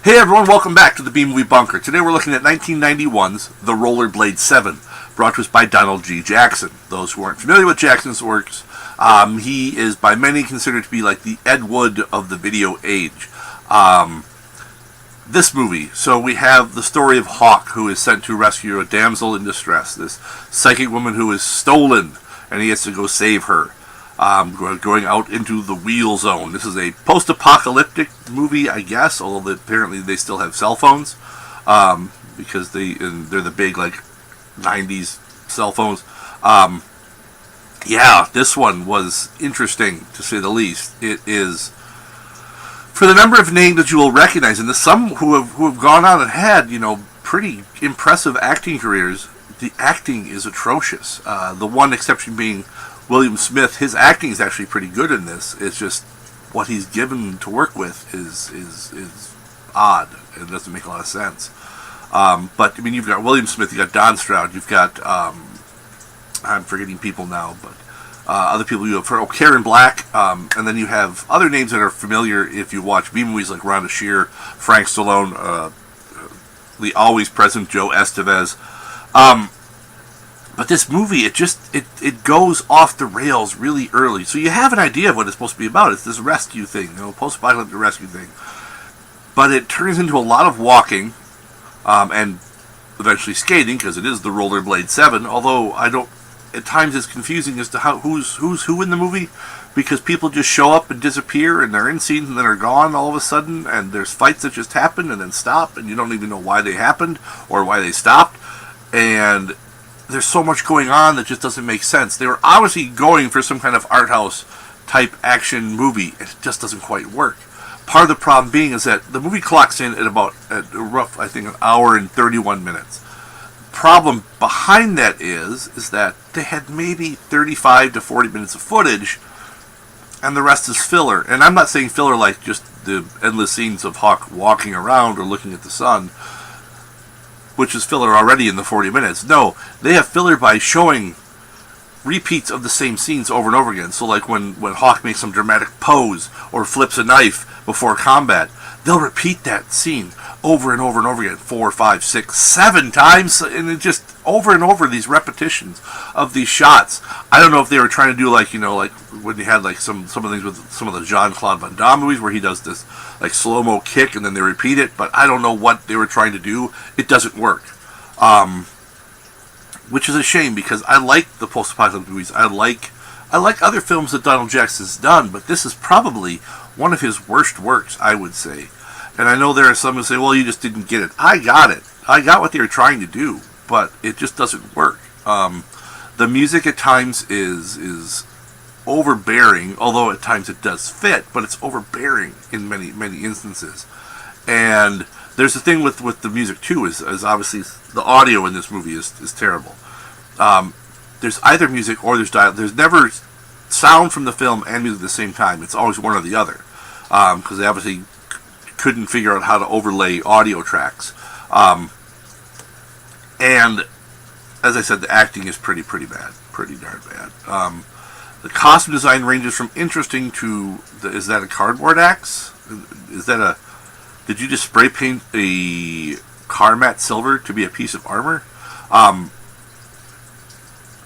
Hey everyone, welcome back to the B-Movie Bunker. Today we're looking at 1991's The Rollerblade 7, brought to us by Donald G. Jackson. Those who aren't familiar with Jackson's works, he is by many considered to be like the Ed Wood of the video age. This movie, so we have the story of Hawk, who is sent to rescue a damsel in distress, this psychic woman who is stolen, and he has to go save her. Going out into the wheel zone. This is a post-apocalyptic movie, I guess, although apparently they still have cell phones, because they're the big, like, 90s cell phones. Yeah, this one was interesting, to say the least. It is, for the number of names that you will recognize, and there's some who have gone on and had, pretty impressive acting careers, the acting is atrocious. The one exception being William Smith. His acting is actually pretty good in this. It's just what he's given to work with is odd. It doesn't make a lot of sense. But I mean, you've got William Smith, you've got Don Stroud, you've got I'm forgetting people now, but other people you have Karen Black, and then you have other names that are familiar if you watch B movies like Rhonda Shear, Frank Stallone, the always present Joe Estevez. But this movie, it goes off the rails really early. So you have an idea of what it's supposed to be about. It's this rescue thing, post-apocalyptic rescue thing. But it turns into a lot of walking, and eventually skating, because it is the Rollerblade 7. Although at times it's confusing as to who's who in the movie, because people just show up and disappear, and they're in scenes and then are gone all of a sudden, and there's fights that just happen and then stop, and you don't even know why they happened or why they stopped, and there's so much going on that just doesn't make sense. They were obviously going for some kind of art house type action movie, and it just doesn't quite work. Part of the problem being is that the movie clocks in at a rough, I think, an hour and 31 minutes. Problem behind that is that they had maybe 35 to 40 minutes of footage, and the rest is filler. And I'm not saying filler like just the endless scenes of Hawk walking around or looking at the sun, which is filler already in the 40 minutes. No, they have filler by showing repeats of the same scenes over and over again. So like when Hawk makes some dramatic pose or flips a knife before combat, they'll repeat that scene over and over and over again 4, 5, 6, 7 times, and it just over and over, these repetitions of these shots. I don't know if they were trying to do like when they had like some of the things with some of the Jean-Claude Van Damme movies where he does this like slow-mo kick and then they repeat it, but I don't know what they were trying to do. It doesn't work. Which is a shame, because I like the post-apocalyptic movies. I like other films that Donald Jackson's done, but this is probably one of his worst works, I would say. And I know there are some who say, well, you just didn't get it. I got it. I got what they were trying to do, but it just doesn't work. The music at times is overbearing, although at times it does fit, but it's overbearing in many, many instances. And there's the thing with the music, too, is obviously the audio in this movie is terrible. There's either music or there's dialogue. There's never sound from the film and music at the same time. It's always one or the other, because they obviously couldn't figure out how to overlay audio tracks. And as I said, the acting is pretty bad, pretty darn bad. The costume design ranges from interesting to is that a cardboard axe? Did you just spray paint a car mat silver to be a piece of armor?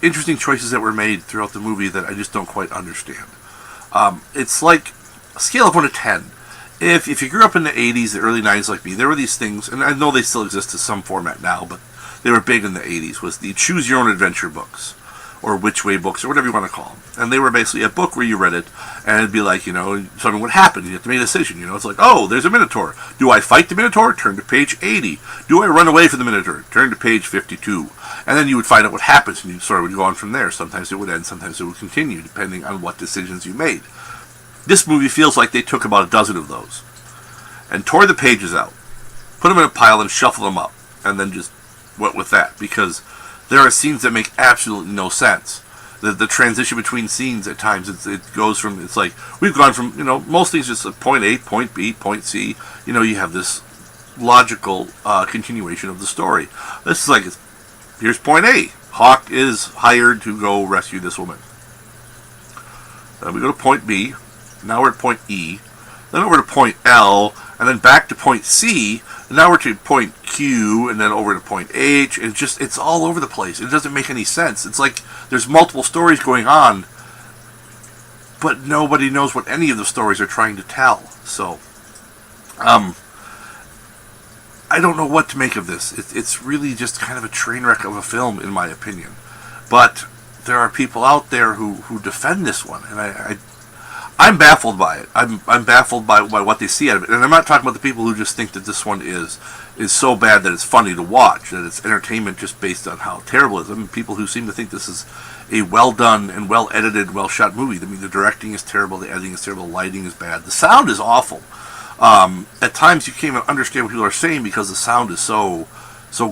Interesting choices that were made throughout the movie that I just don't quite understand. It's like a scale of 1 to 10. If you grew up in the 80s, the early 90s like me, there were these things, and I know they still exist in some format now, but they were big in the 80s, was the Choose Your Own Adventure books, or Which Way books, or whatever you want to call them. And they were basically a book where you read it, and it'd be like, something would happen, you have to make a decision, it's like, oh, there's a Minotaur. Do I fight the Minotaur? Turn to page 80. Do I run away from the Minotaur? Turn to page 52. And then you would find out what happens, and you sort of would go on from there. Sometimes it would end, sometimes it would continue, depending on what decisions you made. This movie feels like they took about a dozen of those and tore the pages out, put them in a pile and shuffled them up, and then just went with that, because there are scenes that make absolutely no sense. The transition between scenes at times, it goes from, it's like, we've gone from, most things just point A, point B, point C, you have this logical continuation of the story. This is like, here's point A. Hawk is hired to go rescue this woman. Then we go to point B. Now we're at point E. Then over to point L, and and then back to point C, and now we're to point Q, and then over to point H, and it's all over the place. It doesn't make any sense. It's like there's multiple stories going on, but nobody knows what any of the stories are trying to tell. So, I don't know what to make of this. It's really just kind of a train wreck of a film, in my opinion. But there are people out there who defend this one, and I'm baffled by it. I'm baffled by what they see out of it. And I'm not talking about the people who just think that this one is so bad that it's funny to watch, that it's entertainment just based on how terrible it is. I mean, people who seem to think this is a well-done and well-edited, well-shot movie. I mean, the directing is terrible, the editing is terrible, the lighting is bad, the sound is awful. At times you can't even understand what people are saying because the sound is so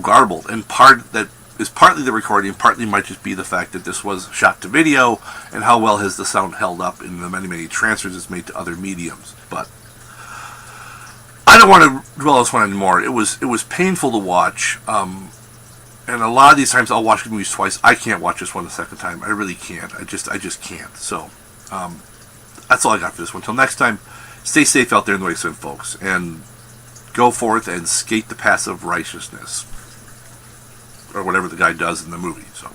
garbled. And part that is partly the recording, partly might just be the fact that this was shot to video, and how well has the sound held up in the many transfers it's made to other mediums. But I don't want to dwell on this one anymore. It was painful to watch, and a lot of these times I'll watch movies twice. I can't watch this one a second time. I really can't. I just can't. So that's all I got for this one. Until next time, stay safe out there in the wasteland, folks, and go forth and skate the path of righteousness, or whatever the guy does in the movie. So.